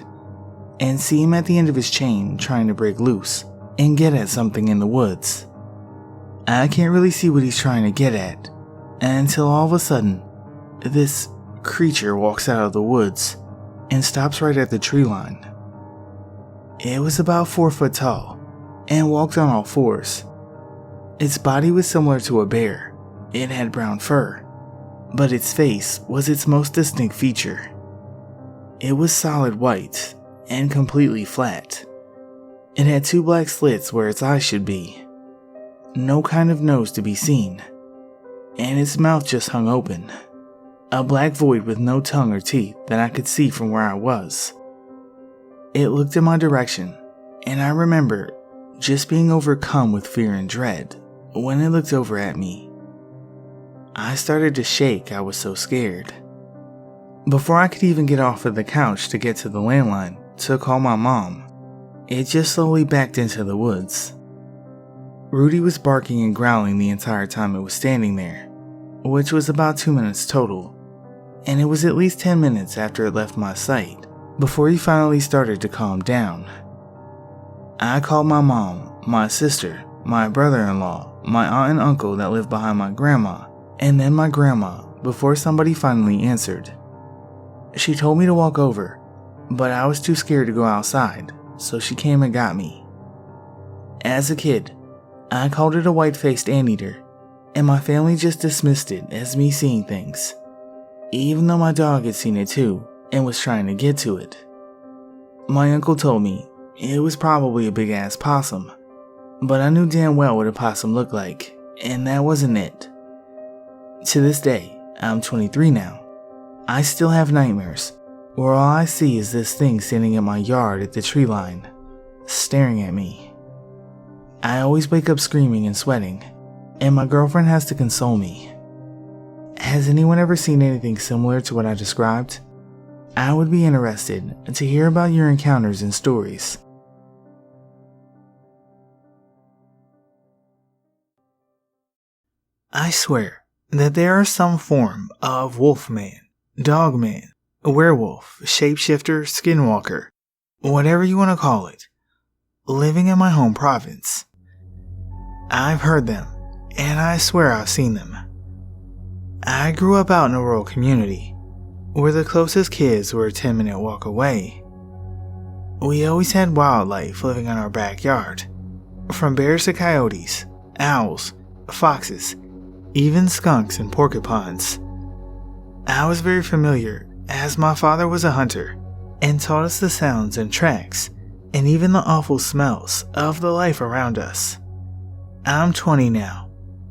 and see him at the end of his chain trying to break loose and get at something in the woods. I can't really see what he's trying to get at until all of a sudden, this creature walks out of the woods and stops right at the tree line. It was about 4 foot tall and walked on all fours. Its body was similar to a bear. It had brown fur, but its face was its most distinct feature. It was solid white and completely flat. It had 2 black slits where its eyes should be. No kind of nose to be seen, and its mouth just hung open. A black void with no tongue or teeth that I could see from where I was. It looked in my direction, and I remember just being overcome with fear and dread when it looked over at me. I started to shake, I was so scared. Before I could even get off of the couch to get to the landline to call my mom, it just slowly backed into the woods. Rudy was barking and growling the entire time it was standing there, which was about 2 minutes total, and it was at least 10 minutes after it left my sight before he finally started to calm down. I called my mom, my sister, my brother-in-law, my aunt and uncle that lived behind my grandma, and then my grandma before somebody finally answered. She told me to walk over, but I was too scared to go outside, so she came and got me. As a kid, I called it a white-faced anteater, and my family just dismissed it as me seeing things, even though my dog had seen it too and was trying to get to it. My uncle told me it was probably a big-ass possum, but I knew damn well what a possum looked like, and that wasn't it. To this day, I'm 23 now. I still have nightmares, where all I see is this thing standing in my yard at the tree line, staring at me. I always wake up screaming and sweating, and my girlfriend has to console me. Has anyone ever seen anything similar to what I described? I would be interested to hear about your encounters and stories. I swear that there is some form of wolfman, dogman, werewolf, shapeshifter, skinwalker, whatever you want to call it, living in my home province. I've heard them, and I swear I've seen them. I grew up out in a rural community, where the closest kids were a 10-minute walk away. We always had wildlife living in our backyard, from bears to coyotes, owls, foxes, even skunks and porcupines. I was very familiar, as my father was a hunter and taught us the sounds and tracks and even the awful smells of the life around us. I'm 20 now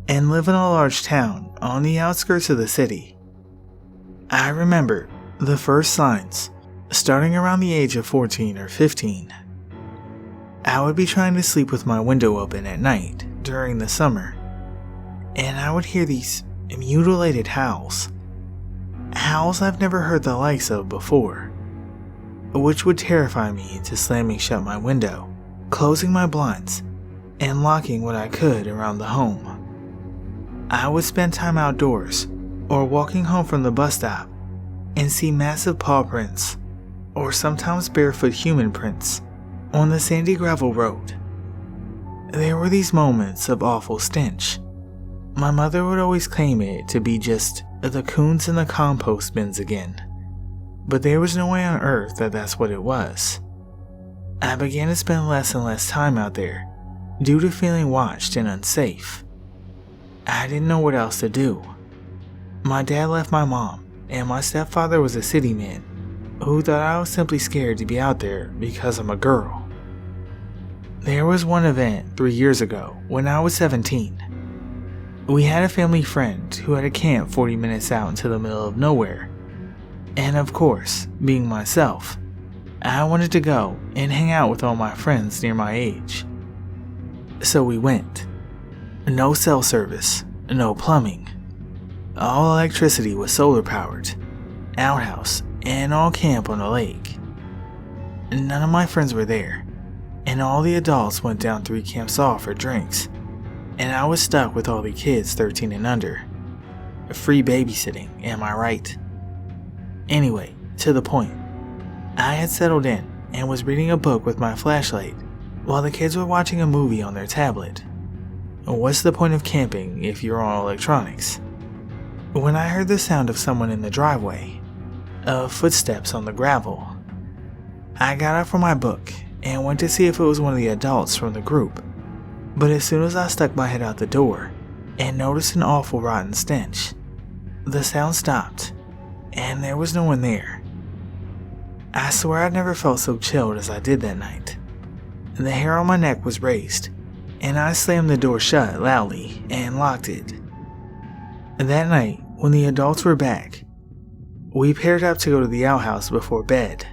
and live in a large town on the outskirts of the city. I remember the first signs starting around the age of 14 or 15. I would be trying to sleep with my window open at night during the summer, and I would hear these mutilated howls. Howls I've never heard the likes of before, which would terrify me into slamming shut my window, closing my blinds, and locking what I could around the home. I would spend time outdoors or walking home from the bus stop and see massive paw prints or sometimes barefoot human prints on the sandy gravel road. There were these moments of awful stench. My mother would always claim it to be just the coons in the compost bins again, but there was no way on earth that that's what it was. I began to spend less and less time out there due to feeling watched and unsafe. I didn't know what else to do. My dad left my mom, and my stepfather was a city man who thought I was simply scared to be out there because I'm a girl. There was one event 3 years ago when I was 17. We had a family friend who had a camp 40 minutes out into the middle of nowhere. And of course, being myself, I wanted to go and hang out with all my friends near my age. So we went. No cell service, no plumbing. All electricity was solar powered, outhouse, and all camp on a lake. None of my friends were there, and all the adults went down 3 camps off for drinks, and I was stuck with all the kids 13 and under. Free babysitting, am I right? Anyway, to the point. I had settled in and was reading a book with my flashlight while the kids were watching a movie on their tablet. What's the point of camping if you're on electronics? When I heard the sound of someone in the driveway, of footsteps on the gravel, I got up from my book and went to see if it was one of the adults from the group. But as soon as I stuck my head out the door and noticed an awful rotten stench, the sound stopped and there was no one there. I swear I'd never felt so chilled as I did that night. The hair on my neck was raised, and I slammed the door shut loudly and locked it. That night, when the adults were back, we paired up to go to the outhouse before bed.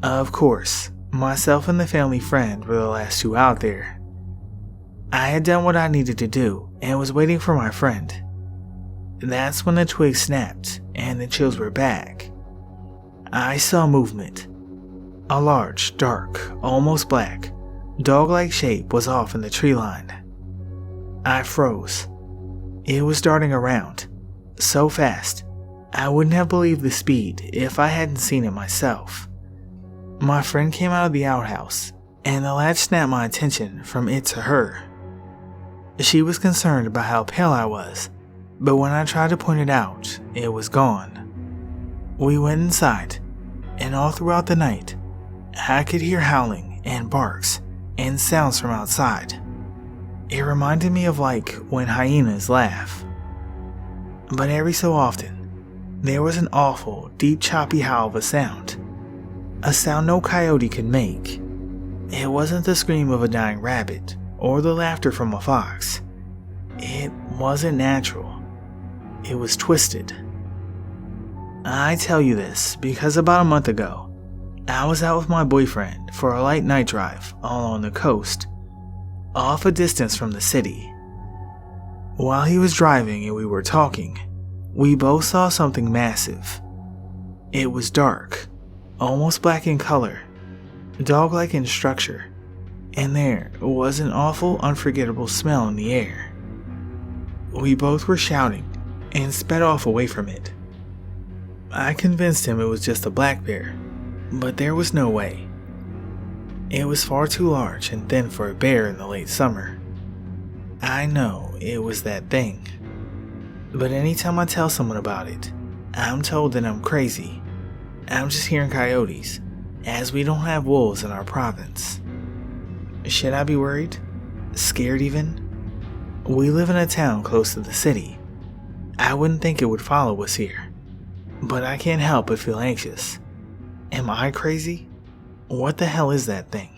Of course, myself and the family friend were the last 2 out there. I had done what I needed to do and was waiting for my friend. That's when the twig snapped and the chills were back. I saw movement. A large, dark, almost black, dog-like shape was off in the tree line. I froze. It was darting around, so fast, I wouldn't have believed the speed if I hadn't seen it myself. My friend came out of the outhouse, and the latch snapped my attention from it to her. She was concerned about how pale I was, but when I tried to point it out, it was gone. We went inside, and all throughout the night, I could hear howling and barks and sounds from outside. It reminded me of like when hyenas laugh. But every so often, there was an awful, deep choppy howl of a sound no coyote could make. It wasn't the scream of a dying rabbit or the laughter from a fox. It wasn't natural. It was twisted. I tell you this because about a month ago, I was out with my boyfriend for a light night drive along the coast, off a distance from the city. While he was driving and we were talking, we both saw something massive. It was dark, almost black in color, dog-like in structure, and there was an awful, unforgettable smell in the air. We both were shouting and sped off away from it. I convinced him it was just a black bear, but there was no way. It was far too large and thin for a bear in the late summer. I know it was that thing, but anytime I tell someone about it, I'm told that I'm crazy. I'm just hearing coyotes, as we don't have wolves in our province. Should I be worried? Scared even? We live in a town close to the city. I wouldn't think it would follow us here, but I can't help but feel anxious. Am I crazy? What the hell is that thing?